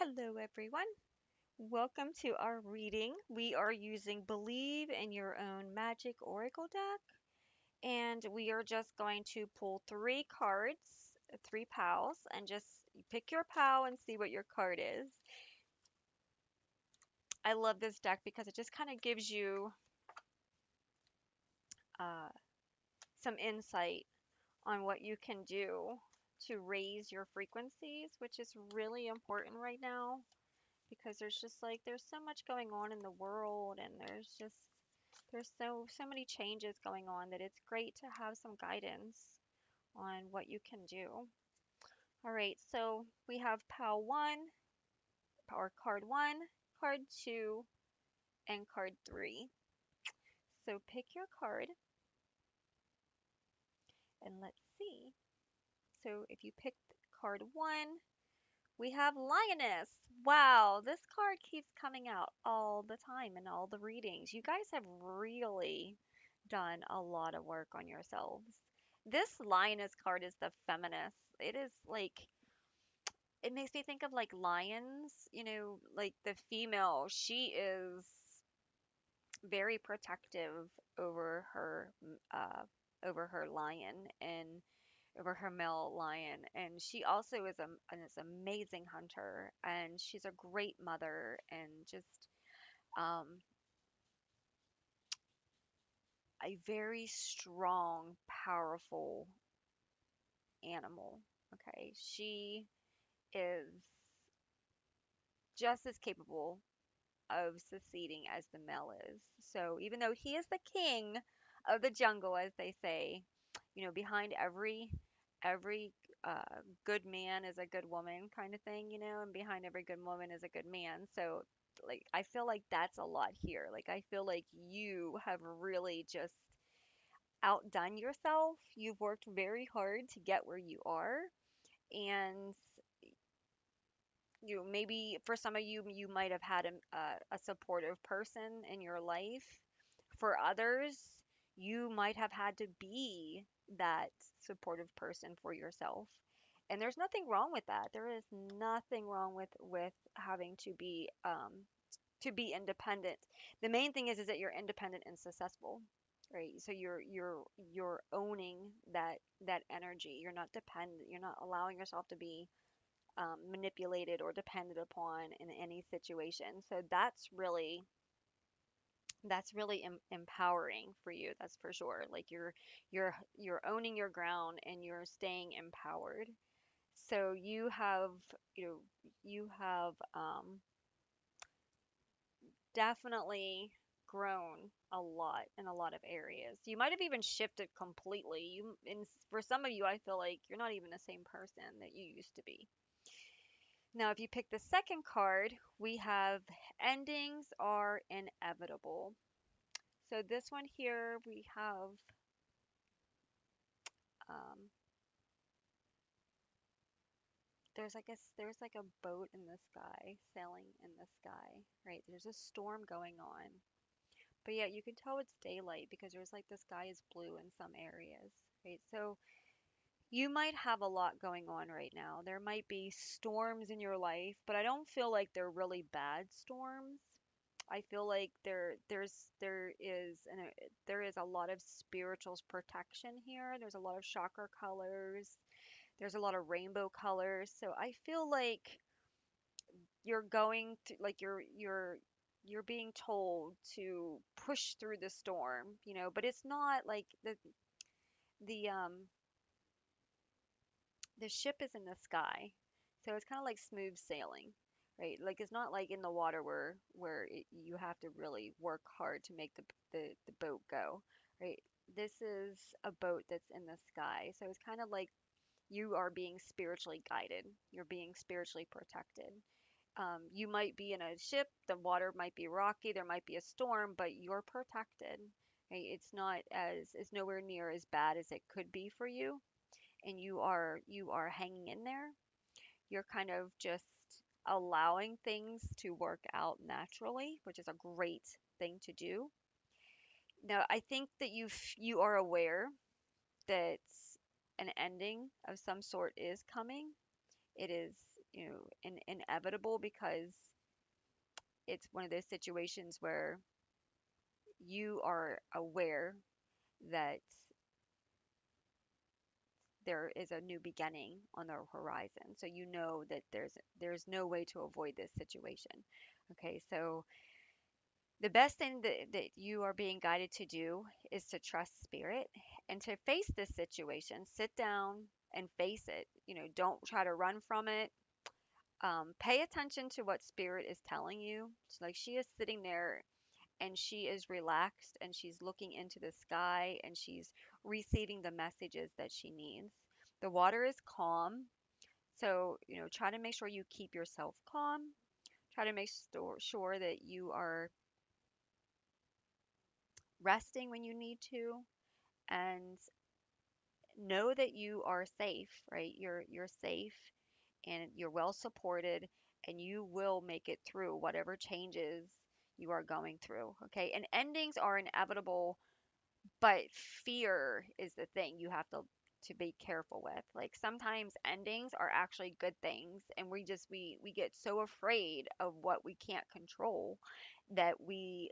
Hello, everyone. Welcome to our reading. We are using Believe in Your Own Magic Oracle deck, and we are just going to pull three cards, three pals, and just pick your pal and see what your card is. I love this deck because it just kind of gives you uh, some insight on what you can do to raise your frequencies, which is really important right now because there's so much going on in the world, and there's so many changes going on that it's great to have some guidance on what you can do. All right, so we have pal 1 or card 1, card 2, and card 3. So pick your card and let's see. So if you picked card 1, we have Lioness. Wow, this card keeps coming out all the time in all the readings. You guys have really done a lot of work on yourselves. This Lioness card is the feminist. It is like, it makes me think of like lions, like the female. She is very protective over her, over her lion and over her male lion, and she also is an amazing hunter, and she's a great mother, and just um, a very strong, powerful animal. Okay, she is just as capable of succeeding as the male is. So even though he is the king of the jungle, as they say, behind every good man is a good woman kind of thing, and behind every good woman is a good man. So like I feel like that's a lot here. Like I feel like you have really just outdone yourself. You've worked very hard to get where you are, and maybe for some of you, you might have had a supportive person in your life. For others, you might have had to be that supportive person for yourself. And there's nothing wrong with that. There is nothing wrong with having to be independent. The main thing is that you're independent and successful, right? So you're owning that energy. You're not dependent. You're not allowing yourself to be manipulated or depended upon in any situation. So that's really empowering for you. That's for sure. Like you're owning your ground and you're staying empowered. So you have definitely grown a lot in a lot of areas. You might have even shifted completely. For some of you, I feel like you're not even the same person that you used to be. Now, if you pick the second card, we have endings are inevitable. So this one here, we have um, there's like a boat in the sky, sailing in the sky, right? There's a storm going on, but yet you can tell it's daylight because there's like the sky is blue in some areas, right? So you might have a lot going on right now. There might be storms in your life, but I don't feel like they're really bad storms. I feel like there is a lot of spiritual protection here. There's a lot of chakra colors. There's a lot of rainbow colors. So I feel like you're going to like you're being told to push through the storm, but it's not like the um the ship is in the sky. So it's kind of like smooth sailing, right? Like it's not like in the water where you have to really work hard to make the boat go, right? This is a boat that's in the sky. So it's kind of like you are being spiritually guided. You're being spiritually protected. You might be in a ship, the water might be rocky, there might be a storm, but you're protected. Right? It's nowhere near as bad as it could be for you, and you are hanging in there. You're kind of just allowing things to work out naturally, which is a great thing to do. Now, I think that you are aware that an ending of some sort is coming. It is inevitable because it's one of those situations where you are aware that there is a new beginning on the horizon. So you know that there's no way to avoid this situation. Okay, so the best thing that you are being guided to do is to trust spirit and to face this situation. Sit down and face it. Don't try to run from it. Pay attention to what spirit is telling you. Like she is sitting there and she is relaxed and she's looking into the sky and she's receiving the messages that she needs. The water is calm. So, try to make sure you keep yourself calm. Try to make sure that you are resting when you need to, and know that you are safe, right? You're safe and you're well supported and you will make it through whatever changes you are going through, okay? And endings are inevitable, but fear is the thing you have to be careful with. Like sometimes endings are actually good things and we get so afraid of what we can't control that we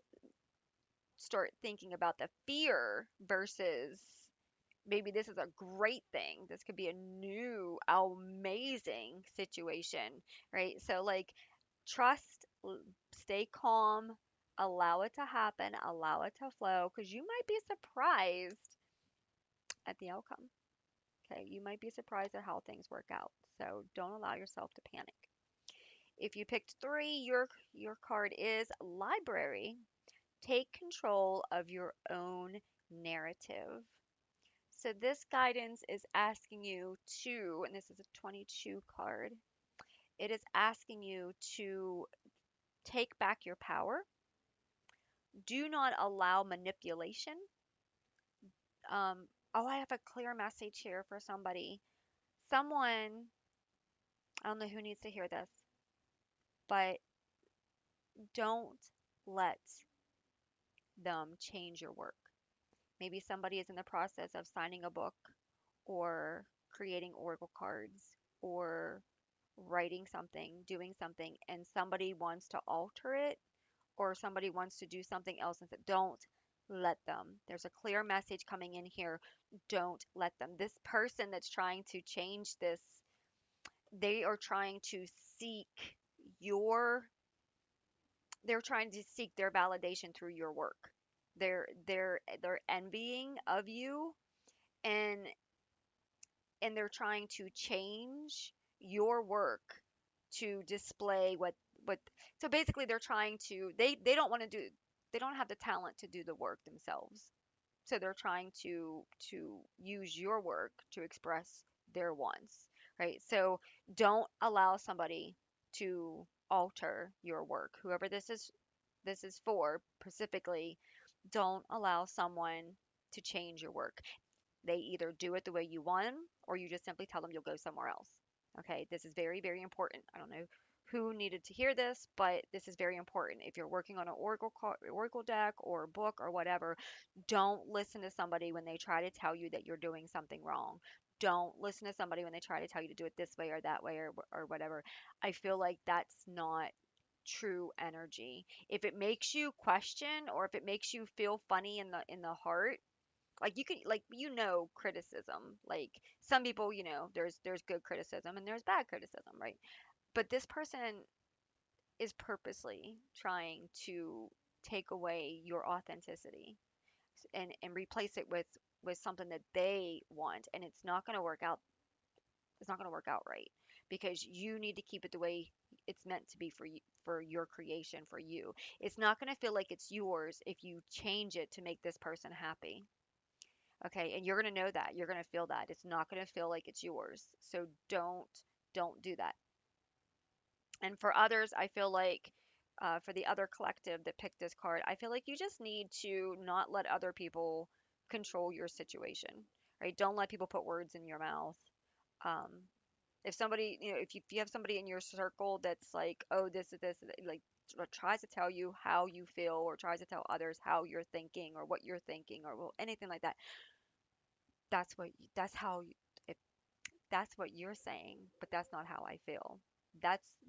start thinking about the fear versus maybe this is a great thing. This could be a new, amazing situation, right? So, like, trust, stay calm, allow it to happen, allow it to flow, because you might be surprised at the outcome. Okay, you might be surprised at how things work out. So, don't allow yourself to panic. If you picked three, your card is library. Take control of your own narrative. So this guidance is asking you to, and this is a 22 card, it is asking you to take back your power. Do not allow manipulation. Oh, I have a clear message here for somebody. Someone, I don't know who needs to hear this, but don't let them change your work. Maybe somebody is in the process of signing a book or creating oracle cards or writing something, doing something, and somebody wants to alter it or somebody wants to do something else and say, don't let them. There's a clear message coming in here. Don't let them. This person that's trying to change this, they are trying to seek your they're trying to seek their validation through your work. They're envying of you and they're trying to change your work to display what so basically they're trying to they don't want to do they don't have the talent to do the work themselves, so they're trying to use your work to express their wants, right? So don't allow somebody to alter your work, whoever this is for specifically. Don't allow someone to change your work. They either do it the way you want them, or you just simply tell them you'll go somewhere else. Okay, this is very, very important. I don't know who needed to hear this, but this is very important. If you're working on an oracle deck or a book or whatever, don't listen to somebody when they try to tell you that you're doing something wrong. Don't listen to somebody when they try to tell you to do it this way or that way or whatever. I feel like that's not true energy. If it makes you question or if it makes you feel funny in the heart, like you can like criticism, like some people, there's good criticism and there's bad criticism, right? But this person is purposely trying to take away your authenticity and replace it with something that they want, and it's not going to work out right, because you need to keep it the way it's meant to be for you, for your creation, for you. It's not going to feel like it's yours if you change it to make this person happy. Okay, and you're going to know that. You're going to feel that. It's not going to feel like it's yours. So don't do that. And for others, I feel like for the other collective that picked this card, I feel like you just need to not let other people control your situation, right? Don't let people put words in your mouth. Um, if somebody, if you have somebody in your circle that's like, oh, this is this, like tries to tell you how you feel or tries to tell others how you're thinking or what you're thinking or well, anything like that, that's what that's how if that's what you're saying, but that's not how I feel.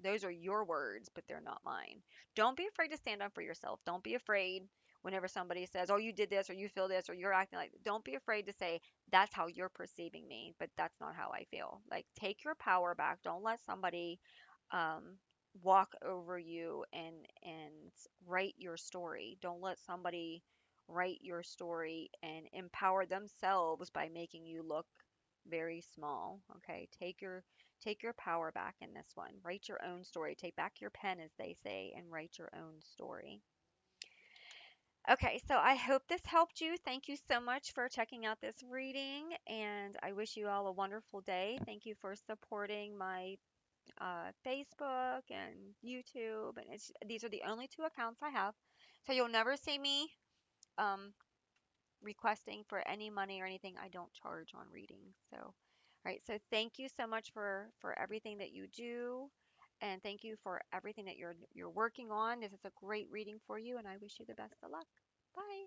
Those are your words, but they're not mine. Don't be afraid to stand up for yourself. Don't be afraid whenever somebody says, "Oh, you did this or you feel this or you're acting like," don't be afraid to say, "That's how you're perceiving me, but that's not how I feel." Like take your power back. Don't let somebody um walk over you and write your story. Don't let somebody write your story and empower themselves by making you look very small. Okay? Take your power back in this one. Write your own story. Take back your pen, as they say, and write your own story. Okay, so I hope this helped you. Thank you so much for checking out this reading, and I wish you all a wonderful day. Thank you for supporting my Facebook and YouTube, and these are the only two accounts I have, so you'll never see me um, requesting for any money or anything. I don't charge on reading. So, all right. So thank you so much for everything that you do, and thank you for everything that you're working on. This is a great reading for you, and I wish you the best of luck. Bye.